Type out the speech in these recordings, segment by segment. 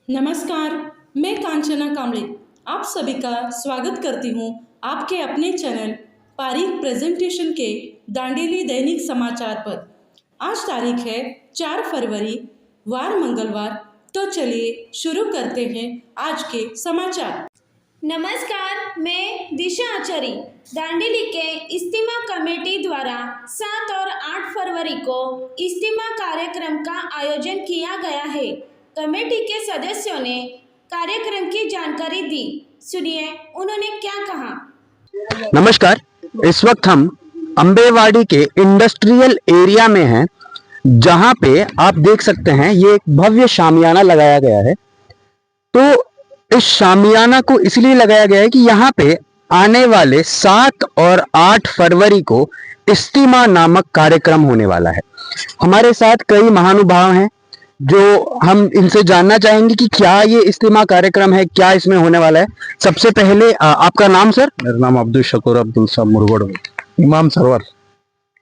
नमस्कार, मैं कांचना कांबळे आप सभी का स्वागत करती हूँ आपके अपने चैनल पारिक प्रेजेंटेशन के दांडेली दैनिक समाचार पर। आज तारीख है 4 फरवरी वार मंगलवार। तो चलिए शुरू करते हैं आज के समाचार। नमस्कार, मैं दिशा आचार्य। दांडेली के इज्तिमा कमेटी द्वारा 7 और 8 फरवरी को इज्तिमा कार्यक्रम का आयोजन किया गया है। कमेटी के सदस्यों ने कार्यक्रम की जानकारी दी। सुनिए उन्होंने क्या कहा। नमस्कार, इस वक्त हम अम्बेवाड़ी के इंडस्ट्रियल एरिया में हैं, जहां पे आप देख सकते हैं ये एक भव्य शामियाना लगाया गया है। तो इस शामियाना को इसलिए लगाया गया है कि यहाँ पे आने वाले 7 और 8 फरवरी को इज्तिमा नामक कार्यक्रम होने वाला है। हमारे साथ कई महानुभाव हैं जो हम इनसे जानना चाहेंगे कि क्या ये इज्तिमा कार्यक्रम है, क्या इसमें होने वाला है। सबसे पहले आपका नाम सर? मेरा नाम अब्दुल शकूर अब्दुल साहब मुरगोड़। इमाम सरवर,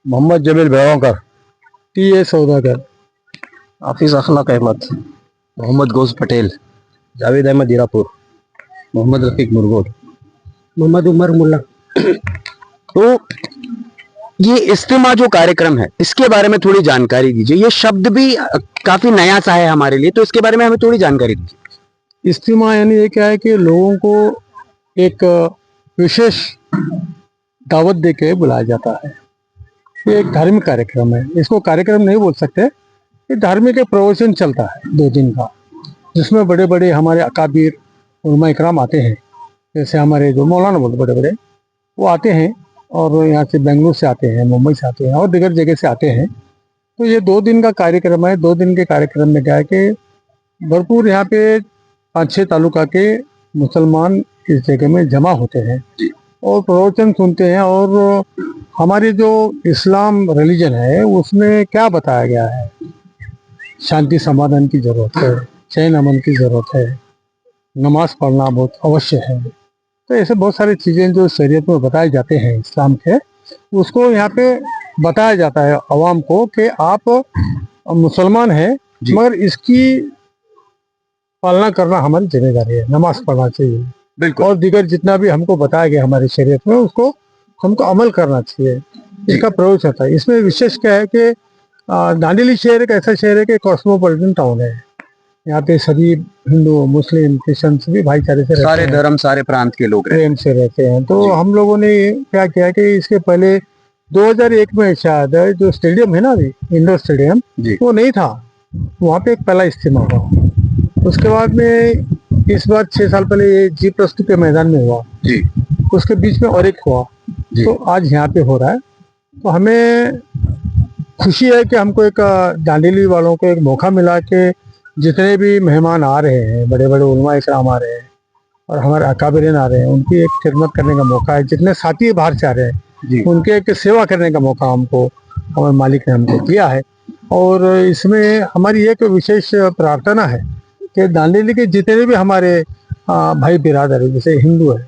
मोहम्मद जमील बेवाकर, टी.ए. सौदागर, हाफिज अखलाक अहमद, मोहम्मद गोज पटेल, जावेद अहमद हीरापुर, मोहम्मद रफीक मुरगोड़, मोहम्मद उमर मुल्ला। तो ये इज्तिमा जो कार्यक्रम है इसके बारे में थोड़ी जानकारी दीजिए। ये शब्द भी काफी नया सा है हमारे लिए, तो इसके बारे में हमें थोड़ी जानकारी दीजिए। इज्तिमा यानी ये क्या है कि लोगों को एक विशेष दावत दे के बुलाया जाता है। ये एक धार्मिक कार्यक्रम है, इसको कार्यक्रम नहीं बोल सकते। ये धार्मिक एक प्रवचन चलता है 2 दिन का, जिसमें बड़े बड़े हमारे अकाबिर उलमा इकराम आते हैं। जैसे हमारे जो मौलाना बोलते बड़े बड़े वो आते हैं, और यहाँ से बेंगलुरु से आते हैं, मुंबई से आते हैं और दीगर जगह से आते हैं। तो ये 2 दिन का कार्यक्रम है। 2 दिन के कार्यक्रम में क्या है कि भरपूर यहाँ पे 5-6 तालुका के मुसलमान इस जगह में जमा होते हैं और प्रवचन सुनते हैं। और हमारी जो इस्लाम रिलीजन है उसमें क्या बताया गया है, शांति समाधान की जरूरत है, चैन अमन की जरूरत है, नमाज पढ़ना बहुत अवश्य है। तो ऐसे बहुत सारी चीज़ें जो शरीयत में बताए जाते हैं इस्लाम के, उसको यहाँ पे बताया जाता है अवाम को कि आप मुसलमान हैं, मगर इसकी पालना करना हमारी जिम्मेदारी है। नमाज पढ़ना चाहिए बिल्कुल, और दीगर जितना भी हमको बताया गया हमारी शरीयत में उसको हमको अमल करना चाहिए। इसका प्रयोग होता है। इसमें विशेष क्या है कि दांडेली शहर एक ऐसा शहर है कि कॉस्मोपॉलिटन टाउन है। यहाँ पे सभी हिंदू मुस्लिम क्रिश्चियन सभी भाईचारे से सारे धर्म सारे प्रांत के लोग प्रेम से रहते हैं। तो हम लोगों ने क्या किया कि इसके पहले 2001 में शायद जो स्टेडियम है ना अभी इंडोर स्टेडियम, वो नहीं था, वहाँ पे एक पहला इज्तिमा हुआ। उसके बाद में इस बार 6 साल पहले ये G+2 के मैदान में हुआ जी। उसके बीच में और एक हुआ, तो आज यहाँ पे हो रहा है। तो हमें खुशी है कि हमको एक दांडेली वालों को एक मौका मिला कि जितने भी मेहमान आ रहे हैं, बड़े बड़े उलमा इकराम आ रहे हैं और हमारे अकाबिरीन आ रहे हैं, उनकी एक खिदमत करने का मौका है। जितने साथी बाहर से आ रहे हैं उनके एक सेवा करने का मौका हमको हमारे मालिक ने हमको दिया है। और इसमें हमारी एक विशेष प्रार्थना है कि दांडेली के जितने भी हमारे भाई बिरादर है, जैसे हिंदू है,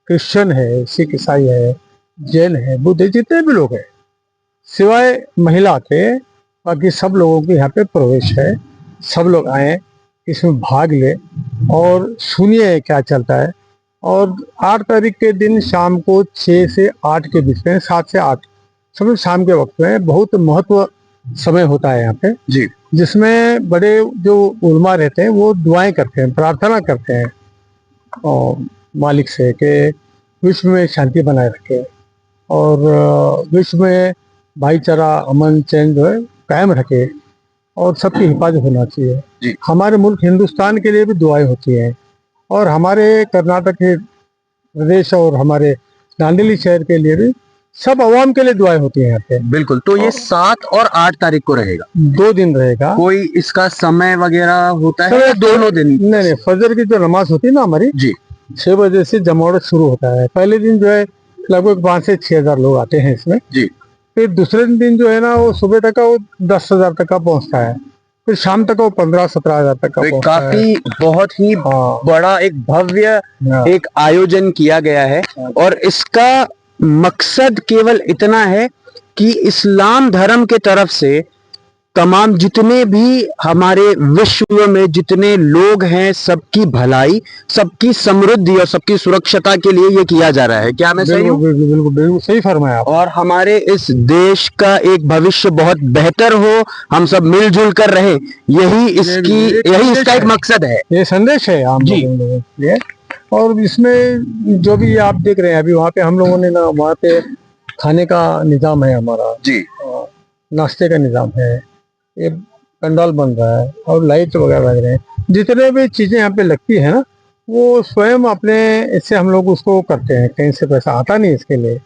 क्रिश्चियन है, सिख ईसाई है, जैन है, बुद्ध है, जितने भी लोग हैं सिवाय महिला के, बाकी सब लोगों के यहाँ पे प्रवेश है। सब लोग आए, इसमें भाग ले और सुनिए क्या चलता है। और 8 तारीख के दिन शाम को 6 से 8 के बीच में, 7 से 8 समय शाम के वक्त में बहुत महत्व समय होता है यहाँ पे जी, जिसमें बड़े जो उलमा रहते हैं वो दुआएं करते हैं, प्रार्थना करते हैं और मालिक से कि विश्व में शांति बनाए रखे और विश्व में भाईचारा अमन चैन जो है कायम रखे और सबकी हिफाजत होना चाहिए। हमारे मुल्क हिंदुस्तान के लिए भी दुआएं होती हैं और हमारे कर्नाटक के प्रदेश और हमारे दांडेली शहर के लिए भी सब अवाम के लिए दुआएं होती हैं यहाँ पे। बिल्कुल। तो ये 7 और 8 तारीख को रहेगा, 2 दिन रहेगा। कोई इसका समय वगैरह होता है? दोनों दिन? नहीं, फजर की जो नमाज होती है ना हमारी जी, 6 बजे से जमावड़ा शुरू होता है। पहले दिन जो है लगभग 5 से 6 हजार लोग आते हैं इसमें जी। फिर दूसरे दिन जो है ना वो सुबह तक का वो 10,000 तक का पहुंचता है, फिर शाम तक वो 15-17 हजार तक का पहुंचता है। काफी बहुत ही बड़ा एक भव्य एक आयोजन किया गया है और इसका मकसद केवल इतना है कि इस्लाम धर्म के तरफ से तमाम जितने भी हमारे विश्व में जितने लोग हैं, सबकी भलाई, सबकी समृद्धि और सबकी सुरक्षता के लिए ये किया जा रहा है। क्या मैं सही हूँ? बिल्कुल बिल्कुल बिल्कुल सही फरमाया आप। और हमारे इस देश का एक भविष्य बहुत बेहतर हो, हम सब मिलजुल कर रहे, यही इसका एक मकसद है, ये संदेश है हम जी। लोगों के लिए। और इसमें जो भी आप देख रहे हैं अभी, वहाँ पे हम लोगों ने ना, वहाँ पे खाने का निजाम है हमारा जी, नाश्ते का निजाम है, ये पंडाल बन रहा है और लाइट वगैरह लग रहे हैं। जितने भी चीजें यहाँ पे लगती है ना, वो स्वयं अपने इससे हम लोग उसको करते हैं, कहीं से पैसा आता नहीं इसके लिए,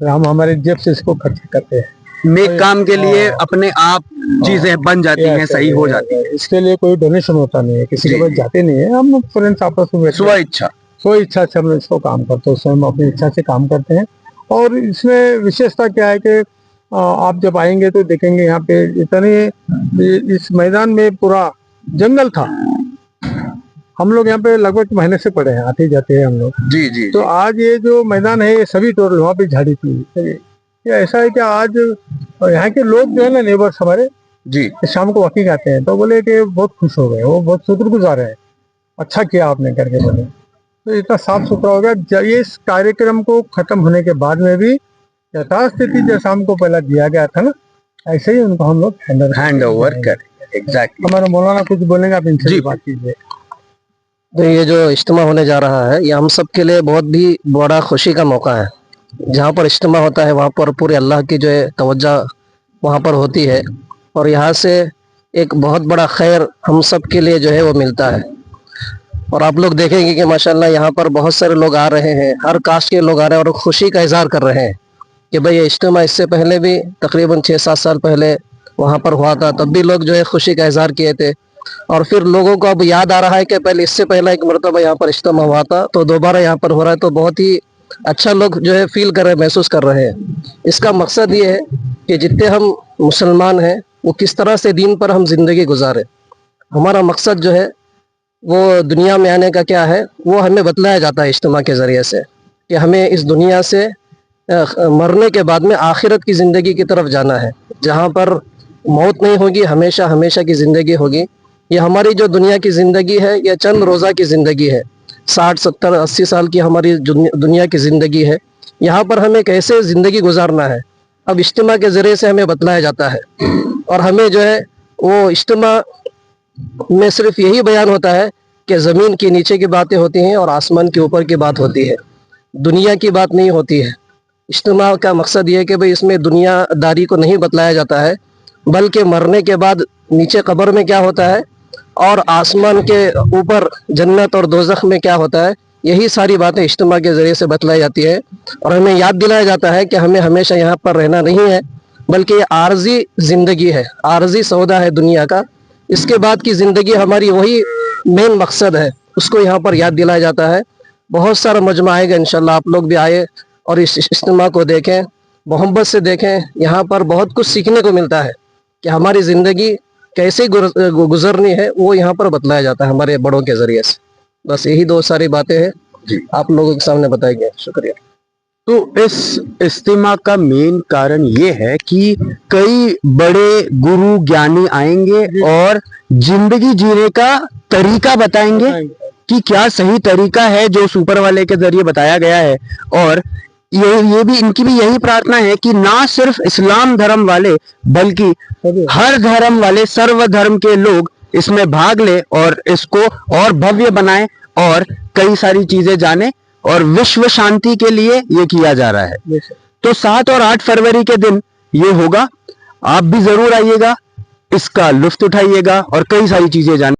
हम हमारे जेब से इसको खर्च करते हैं। नेक काम के लिए अपने आप चीजें बन जाती हैं, सही हो जाती है। इसके लिए कोई डोनेशन होता नहीं है, किसी के पास जाते नहीं है, हम लोग फ्रेंड्स आपस में स्व इच्छा से हम लोग इसको काम करते हैं, स्वयं अपनी इच्छा से काम करते हैं। और इसमें विशेषता क्या है कि आप जब आएंगे तो देखेंगे यहाँ पे इतने इस मैदान में पूरा जंगल था। हम लोग यहाँ पे लगभग महीने से पड़े हैं, आते जाते हैं हम लोग। जी जी तो आज ये जो मैदान है ये सभी तोड़, वहाँ पे झाड़ी थी। ये ऐसा है कि आज यहाँ के लोग जो है ना, नेबर्स हमारे, जी, शाम को वॉकिंग आते हैं तो बोले कि बहुत खुश हो गए, वो बहुत शुक्रगुजार है, अच्छा किया आपने करके बोले। तो इतना साफ सुथरा हो गया। जब ये इस कार्यक्रम को खत्म होने के बाद में भी यथास्थिति जैसा हमको पहला दिया गया था ना, ऐसे ही उनको हम लोग हैंड ओवर करेंगे। एग्जैक्टली। हमारा मौलाना कुछ बोलेंगे, आप इनसे भी बात कीजिए। तो ये जो इज्तिमा होने जा रहा है, ये हम सब के लिए बहुत भी बड़ा खुशी का मौका है। जहाँ पर इज्तिमा होता है वहाँ पर पूरे अल्लाह की जो है तवज्जो वहाँ पर होती है, और यहाँ से एक बहुत बड़ा खैर हम सब के लिए जो है वो मिलता है। और आप लोग देखेंगे कि माशाल्लाह यहाँ पर बहुत सारे लोग आ रहे हैं, हर कास्ट के लोग आ रहे हैं और खुशी का इजहार कर रहे हैं कि भाई ये इज्तिमा इससे पहले भी तकरीबन 6-7 साल पहले वहाँ पर हुआ था, तब भी लोग जो है खुशी का इजहार किए थे। और फिर लोगों को अब याद आ रहा है कि पहले इससे पहले एक मरतबा यहाँ पर इज्तिमा हुआ था, तो दोबारा यहाँ पर हो रहा है, तो बहुत ही अच्छा लोग जो है फील कर रहे हैं, महसूस कर रहे हैं। इसका मकसद ये है कि जितने हम मुसलमान हैं वो किस तरह से दीन पर हम जिंदगी गुजारें। हमारा मकसद जो है वो दुनिया में आने का क्या है, वो हमें बतलाया जाता है इज्तिमा के ज़रिए से, कि हमें इस दुनिया से मरने के बाद में आखिरत की ज़िंदगी की तरफ जाना है, जहाँ पर मौत नहीं होगी, हमेशा हमेशा की ज़िंदगी होगी। ये हमारी जो दुनिया की ज़िंदगी है, यह चंद रोज़ा की ज़िंदगी है। 60, 70, 80 साल की हमारी दुनिया की ज़िंदगी है। यहाँ पर हमें कैसे ज़िंदगी गुजारना है, अब इज्तिमा के ज़रिए से हमें बतलाया जाता है। और हमें जो है वो इज्तिमा में सिर्फ यही बयान होता है कि ज़मीन के नीचे की बातें होती हैं और आसमान के ऊपर की बात होती है, दुनिया की बात नहीं होती है। इज्तिमा का मकसद ये है कि भाई इसमें दुनियादारी को नहीं बतलाया जाता है, बल्कि मरने के बाद नीचे कब्र में क्या होता है और आसमान के ऊपर जन्नत और दोज़ख में क्या होता है, यही सारी बातें इज्तिमा के ज़रिए से बतलाई जाती है। और हमें याद दिलाया जाता है कि हमें हमेशा यहाँ पर रहना नहीं है, बल्कि ये आर्जी ज़िंदगी है, आर्जी सौदा है दुनिया का। इसके बाद की ज़िंदगी हमारी वही मेन मकसद है, उसको यहाँ पर याद दिलाया जाता है। बहुत सारा मजमा आएगा इंशाल्लाह, आप लोग भी आए और इस इज्तिमा को देखें, मोहब्बत से देखें। यहाँ पर बहुत कुछ सीखने को मिलता है कि हमारी ज़िंदगी कैसे गुजरनी है, वो यहाँ पर बतलाया जाता है हमारे बड़ों के ज़रिए से। बस यही दो सारी बातें हैं जी, आप लोगों के सामने बताई गई। शुक्रिया। तो इस इज्तिमा का मेन कारण ये है कि कई बड़े गुरु ज्ञानी आएंगे और जिंदगी जीने का तरीका बताएंगे कि क्या सही तरीका है जो ऊपर वाले के जरिए बताया गया है। और ये भी इनकी भी यही प्रार्थना है कि ना सिर्फ इस्लाम धर्म वाले बल्कि हर धर्म वाले, सर्व धर्म के लोग इसमें भाग ले और इसको और भव्य बनाए और कई सारी चीजें जाने, और विश्व शांति के लिए ये किया जा रहा है। तो 7 और 8 फरवरी के दिन ये होगा, आप भी जरूर आइएगा, इसका लुत्फ उठाइएगा और कई सारी चीजें जाने।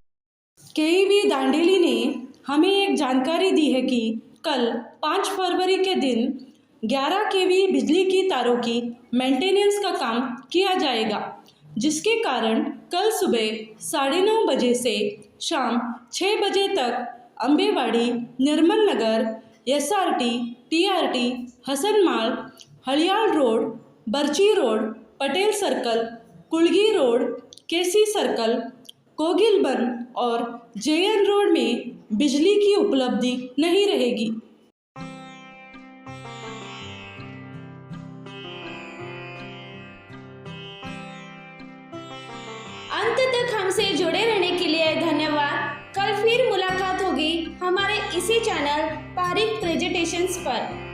केईबी दांडेली ने हमें एक जानकारी दी है कि कल 5 फरवरी के दिन 11 केवी बिजली की तारों की मेंटेनेंस का काम किया जाएगा, जिसके कारण कल सुबह 9:30 बजे से शाम 6 बजे तक Ambewadi, Nirmal Nagar, SRT, TRT, Hasan mall, Hadiyal road, Barchi road, Patel circle, Kulgi road, KC circle, Kogilban और JN रोड में बिजली की उपलब्धि नहीं रहेगी। अंत तक हमसे जुड़े रहने के लिए धन्यवाद। कल फिर मुलाकात होगी हमारे इसी चैनल पारिक प्रेजेंटेशंस पर।